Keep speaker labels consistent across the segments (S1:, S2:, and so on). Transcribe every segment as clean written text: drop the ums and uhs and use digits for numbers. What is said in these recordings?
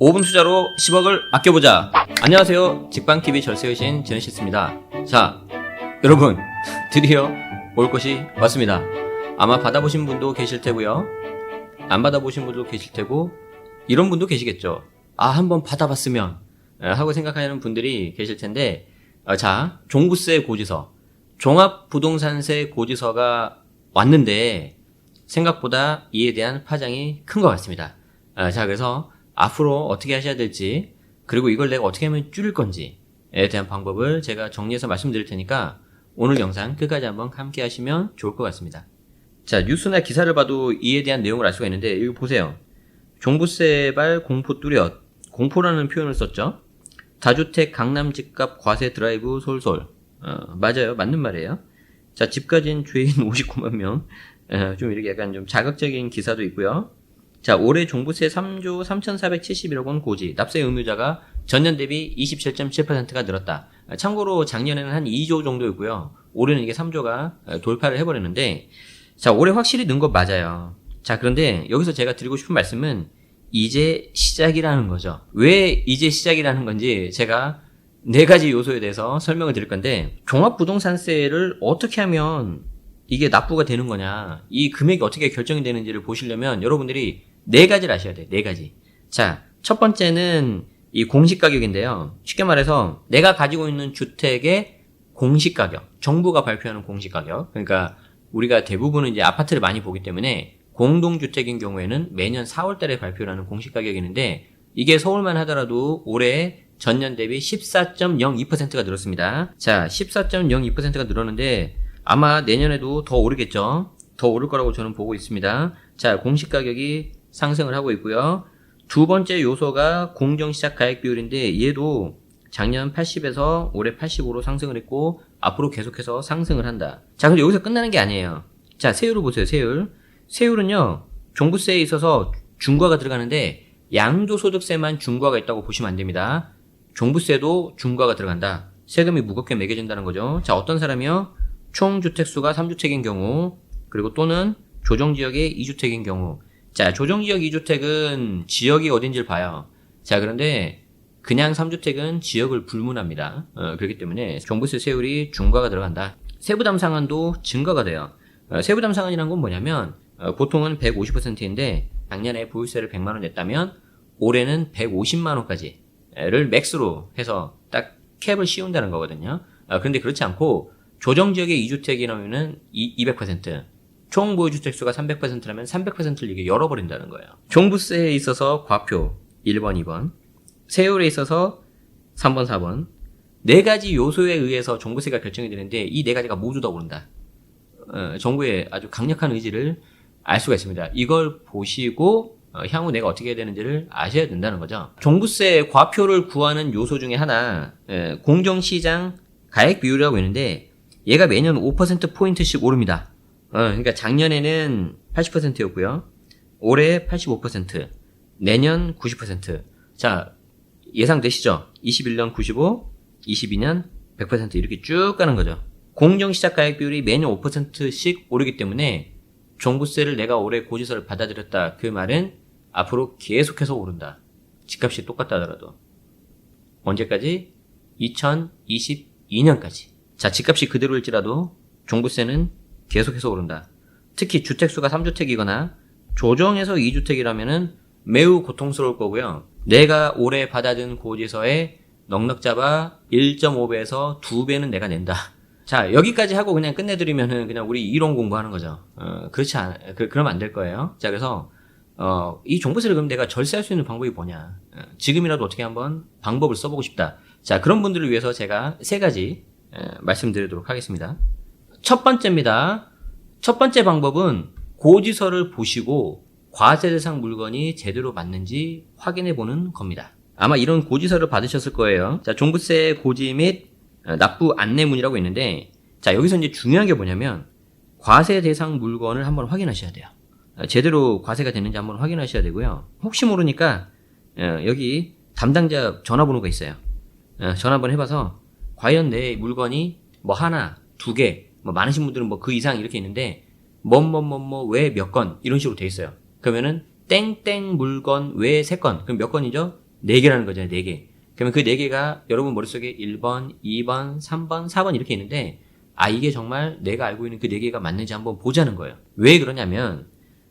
S1: 5분 투자로 10억을 아껴보자. 안녕하세요. 직방TV 절세의신 제네시스입니다. 자, 여러분 드디어 올 것이 왔습니다. 아마 받아보신 분도 계실 테고요. 안 받아보신 분도 계실 테고 이런 분도 계시겠죠. 한번 받아봤으면 하고 생각하는 분들이 계실 텐데 자, 종부세 고지서, 종합부동산세 고지서가 왔는데 생각보다 이에 대한 파장이 큰 것 같습니다. 자, 그래서 앞으로 어떻게 하셔야 될지, 그리고 이걸 내가 어떻게 하면 줄일 건지에 대한 방법을 제가 정리해서 말씀드릴 테니까 오늘 영상 끝까지 한번 함께 하시면 좋을 것 같습니다. 자, 뉴스나 기사를 봐도 이에 대한 내용을 알 수가 있는데 여기 보세요. 종부세발 공포 뚜렷, 공포라는 표현을 썼죠. 다주택 강남 집값 과세 드라이브 솔솔. 맞아요. 맞는 말이에요. 자, 집 가진 죄인 59만 명. 좀 이렇게 약간 좀 자극적인 기사도 있고요. 자, 올해 종부세 3조 3,471억 원 고지, 납세 의무자가 전년 대비 27.7%가 늘었다. 참고로 작년에는 한 2조 정도였고요. 올해는 이게 3조가 돌파를 해버렸는데, 자, 올해 확실히 는 거 맞아요. 자, 그런데 여기서 제가 드리고 싶은 말씀은 이제 시작이라는 거죠. 왜 이제 시작이라는 건지 제가 4가지 요소에 대해서 설명을 드릴 건데, 종합부동산세를 어떻게 하면 이게 납부가 되는 거냐, 이 금액이 어떻게 결정이 되는지를 보시려면 여러분들이 4가지를 아셔야 돼요. 4가지. 자, 첫 번째는 이 공시가격인데요. 쉽게 말해서 내가 가지고 있는 주택의 공시가격, 정부가 발표하는 공시가격. 그러니까 우리가 대부분은 이제 아파트를 많이 보기 때문에 공동주택인 경우에는 매년 4월 달에 발표를 하는 공시가격이 있는데, 이게 서울만 하더라도 올해 전년 대비 14.02%가 늘었습니다. 자, 14.02%가 늘었는데 아마 내년에도 더 오르겠죠. 더 오를 거라고 저는 보고 있습니다. 자, 공시가격이 상승을 하고 있고요. 두 번째 요소가 공정시작 가액 비율인데 얘도 작년 80에서 올해 85로 상승을 했고 앞으로 계속해서 상승을 한다. 자, 근데 여기서 끝나는 게 아니에요. 자, 세율을 보세요. 세율은요, 종부세에 있어서 중과가 들어가는데 양도소득세만 중과가 있다고 보시면 안 됩니다. 종부세도 중과가 들어간다. 세금이 무겁게 매겨진다는 거죠. 자, 어떤 사람이요? 총 주택수가 3주택인 경우, 그리고 또는 조정지역의 2주택인 경우. 자, 조정지역 2주택은 지역이 어딘지를 봐요. 자, 그런데 그냥 3주택은 지역을 불문합니다. 그렇기 때문에 종부세 세율이 중과가 들어간다. 세부담 상한도 증가가 돼요. 세부담 상한이란 건 뭐냐면 보통은 150%인데 작년에 보유세를 100만 원 냈다면 올해는 150만 원까지를 맥스로 해서 딱 캡을 씌운다는 거거든요. 그런데 그렇지 않고 조정지역의 2주택이라면은 200%, 총 보유주택수가 300%라면 300%를 이게 열어버린다는 거예요. 종부세에 있어서 과표 1번, 2번, 세율에 있어서 3번, 4번, 4가지 요소에 의해서 종부세가 결정이 되는데 이 4가지가 모두 다 오른다. 정부의 아주 강력한 의지를 알 수가 있습니다. 이걸 보시고 향후 내가 어떻게 해야 되는지를 아셔야 된다는 거죠. 종부세 과표를 구하는 요소 중에 하나, 공정시장 가액 비율이라고 있는데 얘가 매년 5%포인트씩 오릅니다. 그러니까 작년에는 80%였고요. 올해 85%, 내년 90%. 자, 예상되시죠? 21년 95, 22년 100% 이렇게 쭉 가는 거죠. 공정시작 가액 비율이 매년 5%씩 오르기 때문에 종부세를 내가 올해 고지서를 받아들였다. 그 말은 앞으로 계속해서 오른다. 집값이 똑같다 하더라도. 언제까지? 2022년까지. 자, 집값이 그대로일지라도 종부세는 계속해서 오른다. 특히 주택수가 3주택이거나 조정에서 2주택이라면은 매우 고통스러울 거고요. 내가 올해 받아든 고지서에 넉넉 잡아 1.5배에서 2배는 내가 낸다. 자, 여기까지 하고 그냥 끝내드리면은 그냥 우리 이론 공부하는 거죠. 그러면 안 될 거예요. 자, 그래서 이 종부세를 그럼 내가 절세할 수 있는 방법이 뭐냐? 지금이라도 어떻게 한번 방법을 써보고 싶다. 자, 그런 분들을 위해서 제가 3가지 말씀드리도록 하겠습니다. 첫 번째입니다. 첫 번째 방법은 고지서를 보시고 과세 대상 물건이 제대로 맞는지 확인해 보는 겁니다. 아마 이런 고지서를 받으셨을 거예요. 자, 종부세 고지 및 납부 안내문이라고 있는데, 자, 여기서 이제 중요한 게 뭐냐면 과세 대상 물건을 한번 확인하셔야 돼요. 제대로 과세가 되는지 한번 확인하셔야 되고요. 혹시 모르니까 여기 담당자 전화번호가 있어요. 전화 한번 해봐서 과연 내 물건이 뭐 하나, 2개, 뭐 많으신 분들은 뭐 그 이상 이렇게 있는데 왜 몇 건 이런 식으로 돼 있어요. 그러면은 땡땡 물건 외 3건. 그럼 몇 건이죠? 4개라는 거잖아요. 4개. 그러면 그 4개가 여러분 머릿속에 1번, 2번, 3번, 4번 이렇게 있는데 이게 정말 내가 알고 있는 그 4개가 맞는지 한번 보자는 거예요. 왜 그러냐면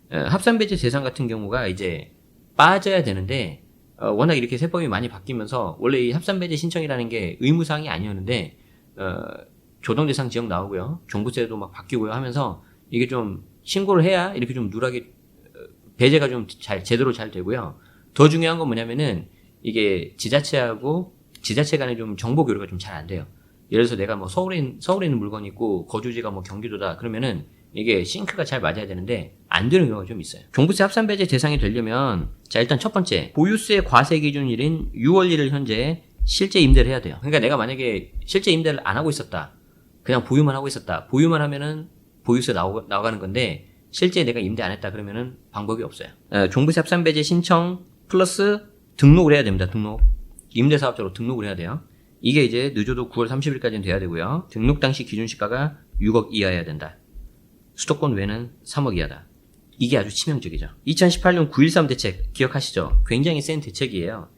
S1: 합산배제 재산 같은 경우가 이제 빠져야 되는데 워낙 이렇게 세법이 많이 바뀌면서 원래 이 합산배제 신청이라는 게 의무사항이 아니었는데 조정대상 지역 나오고요. 종부세도 막 바뀌고요 하면서 이게 좀 신고를 해야 이렇게 좀 누락이 배제가 좀 제대로 잘 되고요. 더 중요한 건 뭐냐면은 이게 지자체 간에 좀 정보 교류가 좀 잘 안 돼요. 예를 들어서 내가 뭐 서울에 있는 물건이 있고 거주지가 뭐 경기도다 그러면은 이게 싱크가 잘 맞아야 되는데 안 되는 경우가 좀 있어요. 종부세 합산배제 대상이 되려면 자 일단 첫 번째 보유세 과세 기준일인 6월 1일 현재 실제 임대를 해야 돼요. 그러니까 내가 만약에 실제 임대를 안 하고 있었다. 그냥 보유만 하고 있었다. 보유만 하면은 보유세 나가는 건데 실제 내가 임대 안 했다 그러면은 방법이 없어요. 종부세 합산배제 신청 플러스 등록을 해야 됩니다. 등록. 임대사업자로 등록을 해야 돼요. 이게 이제 늦어도 9월 30일까지는 돼야 되고요. 등록 당시 기준시가가 6억 이하여야 된다. 수도권 외는 3억 이하다. 이게 아주 치명적이죠. 2018년 9.13 대책 기억하시죠? 굉장히 센 대책이에요.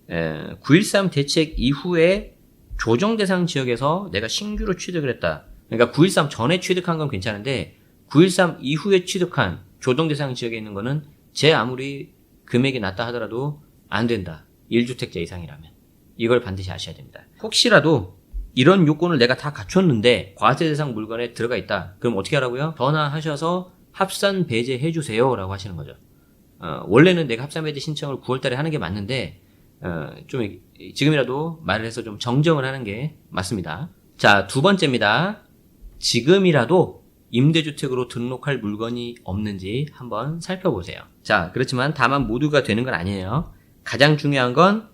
S1: 9.13 대책 이후에 조정 대상 지역에서 내가 신규로 취득을 했다. 그러니까 9.13 전에 취득한 건 괜찮은데 9.13 이후에 취득한 조정 대상 지역에 있는 거는 제 아무리 금액이 낮다 하더라도 안 된다. 1주택자 이상이라면. 이걸 반드시 아셔야 됩니다. 혹시라도 이런 요건을 내가 다 갖췄는데 과세 대상 물건에 들어가 있다. 그럼 어떻게 하라고요? 전화하셔서 합산 배제해 주세요 라고 하시는 거죠. 원래는 내가 합산 배제 신청을 9월 달에 하는 게 맞는데 좀 지금이라도 말을 해서 좀 정정을 하는 게 맞습니다. 자, 두 번째입니다. 지금이라도 임대주택으로 등록할 물건이 없는지 한번 살펴보세요. 자, 그렇지만 다만 모두가 되는 건 아니에요. 가장 중요한 건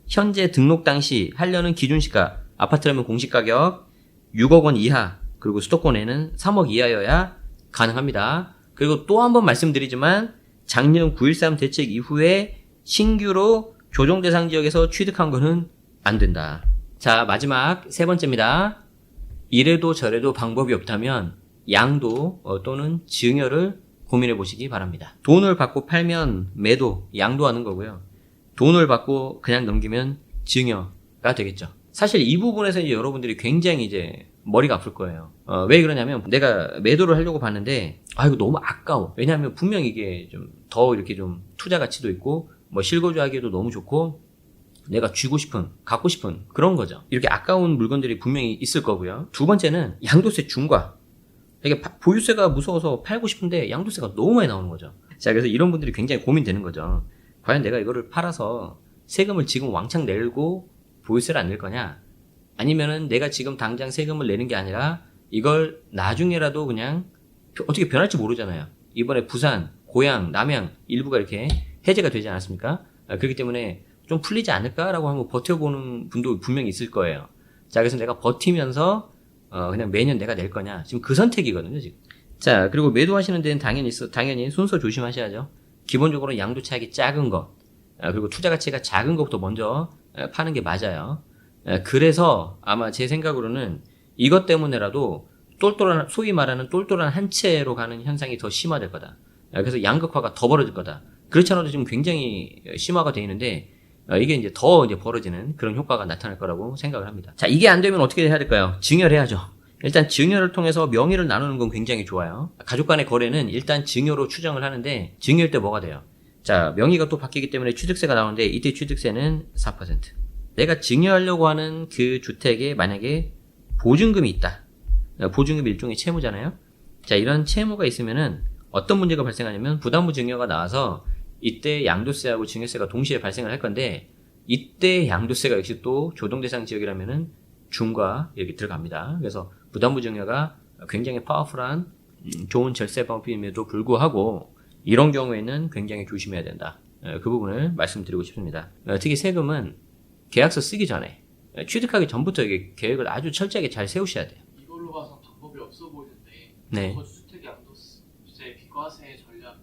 S1: 현재 등록 당시 하려는 기준시가 아파트라면 공시가격 6억 원 이하 그리고 수도권에는 3억 이하여야 가능합니다. 그리고 또 한 번 말씀드리지만 작년 9.13 대책 이후에 신규로 조정대상 지역에서 취득한 거는 안 된다. 자, 마지막 세 번째입니다. 이래도 저래도 방법이 없다면 양도 또는 증여를 고민해 보시기 바랍니다. 돈을 받고 팔면 매도, 양도하는 거고요. 돈을 받고 그냥 넘기면 증여가 되겠죠. 사실 이 부분에서 이제 여러분들이 굉장히 이제 머리가 아플 거예요. 왜 그러냐면 내가 매도를 하려고 봤는데 이거 너무 아까워. 왜냐하면 분명 이게 좀 더 이렇게 좀 투자 가치도 있고 뭐 실거주하기에도 너무 좋고 내가 쥐고 싶은, 갖고 싶은 그런 거죠. 이렇게 아까운 물건들이 분명히 있을 거고요. 두 번째는 양도세 중과. 이게 보유세가 무서워서 팔고 싶은데 양도세가 너무 많이 나오는 거죠. 자, 그래서 이런 분들이 굉장히 고민되는 거죠. 과연 내가 이거를 팔아서 세금을 지금 왕창 내고 보유세를 안 낼 거냐? 아니면은 내가 지금 당장 세금을 내는 게 아니라 이걸 나중에라도 그냥 어떻게 변할지 모르잖아요. 이번에 부산, 고양, 남양 일부가 이렇게 해제가 되지 않았습니까? 그렇기 때문에 좀 풀리지 않을까라고 한번 버텨보는 분도 분명히 있을 거예요. 자, 그래서 내가 버티면서 그냥 매년 내가 낼 거냐? 지금 그 선택이거든요, 지금. 자, 그리고 매도하시는 데는 당연히 순서 조심하셔야죠. 기본적으로 양도 차익이 작은 것, 그리고 투자 가치가 작은 것부터 먼저 파는 게 맞아요. 그래서 아마 제 생각으로는 이것 때문에라도 소위 말하는 똘똘한 한 채로 가는 현상이 더 심화될 거다. 그래서 양극화가 더 벌어질 거다. 그렇지 않아도 지금 굉장히 심화가 되어 있는데 이게 이제 더 벌어지는 그런 효과가 나타날 거라고 생각을 합니다. 자, 이게 안 되면 어떻게 해야 될까요? 증여를 해야죠. 일단 증여를 통해서 명의를 나누는 건 굉장히 좋아요. 가족 간의 거래는 일단 증여로 추정을 하는데 증여일 때 뭐가 돼요? 자, 명의가 또 바뀌기 때문에 취득세가 나오는데 이때 취득세는 4%. 내가 증여하려고 하는 그 주택에 만약에 보증금이 있다. 보증금이 일종의 채무잖아요. 자, 이런 채무가 있으면은 어떤 문제가 발생하냐면 부담부 증여가 나와서 이때 양도세하고 증여세가 동시에 발생을 할 건데 이때 양도세가 역시 또 조정대상 지역이라면은 중과 이렇게 들어갑니다. 그래서 부담부 증여가 굉장히 파워풀한 좋은 절세 방법임에도 불구하고 이런 경우에는 굉장히 조심해야 된다. 그 부분을 말씀드리고 싶습니다. 특히 세금은 계약서 쓰기 전에 취득하기 전부터 이게 계획을 아주 철저하게 잘 세우셔야 돼요.
S2: 이걸로 봐서 방법이 없어 보이는데
S1: 네.
S2: 거주주택 양도세 비과세 전략은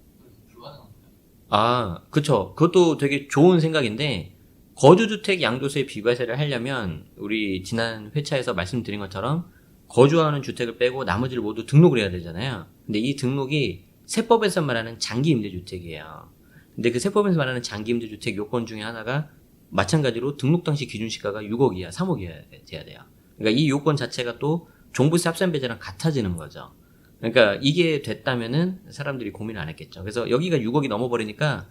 S2: 불가능한가요?
S1: 그쵸. 그것도 되게 좋은 생각인데 거주주택 양도세 비과세를 하려면 우리 지난 회차에서 말씀드린 것처럼 거주하는 주택을 빼고 나머지를 모두 등록을 해야 되잖아요. 근데 이 등록이 세법에서 말하는 장기 임대주택이에요. 근데 그 세법에서 말하는 장기 임대주택 요건 중에 하나가 마찬가지로 등록 당시 기준 시가가 6억 이하, 3억 이하 돼야 돼요. 그러니까 이 요건 자체가 또 종부세 합산 배제랑 같아지는 거죠. 그러니까 이게 됐다면은 사람들이 고민을 안 했겠죠. 그래서 여기가 6억이 넘어버리니까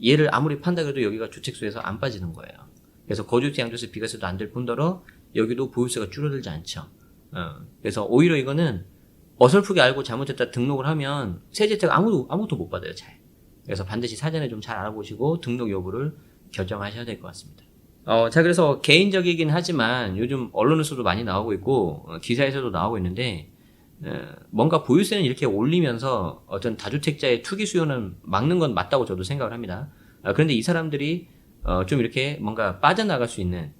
S1: 얘를 아무리 판다 그래도 여기가 주택수에서 안 빠지는 거예요. 그래서 거주세, 양도세, 비과세도 안 될 뿐더러 여기도 보유세가 줄어들지 않죠. 그래서 오히려 이거는 어설프게 알고 잘못했다 등록을 하면 세제 혜택 아무도 못 받아요, 잘. 그래서 반드시 사전에 좀 잘 알아보시고 등록 여부를 결정하셔야 될 것 같습니다. 자, 그래서 개인적이긴 하지만 요즘 언론에서도 많이 나오고 있고, 기사에서도 나오고 있는데, 뭔가 보유세는 이렇게 올리면서 어떤 다주택자의 투기 수요는 막는 건 맞다고 저도 생각을 합니다. 그런데 이 사람들이 좀 이렇게 뭔가 빠져나갈 수 있는,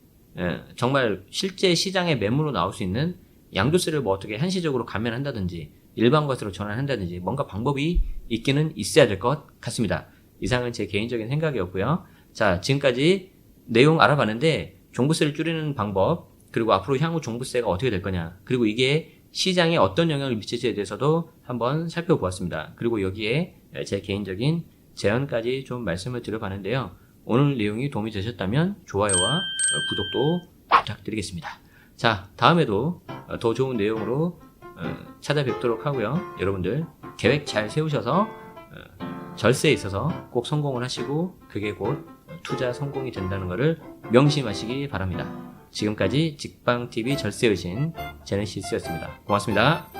S1: 정말 실제 시장에 매물로 나올 수 있는 양도세를 뭐 어떻게 한시적으로 감면한다든지 일반 것으로 전환한다든지 뭔가 방법이 있기는 있어야 될 것 같습니다. 이상은 제 개인적인 생각이었고요. 자, 지금까지 내용 알아봤는데 종부세를 줄이는 방법, 그리고 앞으로 향후 종부세가 어떻게 될 거냐, 그리고 이게 시장에 어떤 영향을 미칠지에 대해서도 한번 살펴보았습니다. 그리고 여기에 제 개인적인 제안까지 좀 말씀을 드려봤는데요. 오늘 내용이 도움이 되셨다면 좋아요와 구독도 부탁드리겠습니다. 자, 다음에도 더 좋은 내용으로 찾아뵙도록 하고요. 여러분들 계획 잘 세우셔서 절세에 있어서 꼭 성공을 하시고 그게 곧 투자 성공이 된다는 것을 명심하시기 바랍니다. 지금까지 직방TV 절세의신 제네시스였습니다. 고맙습니다.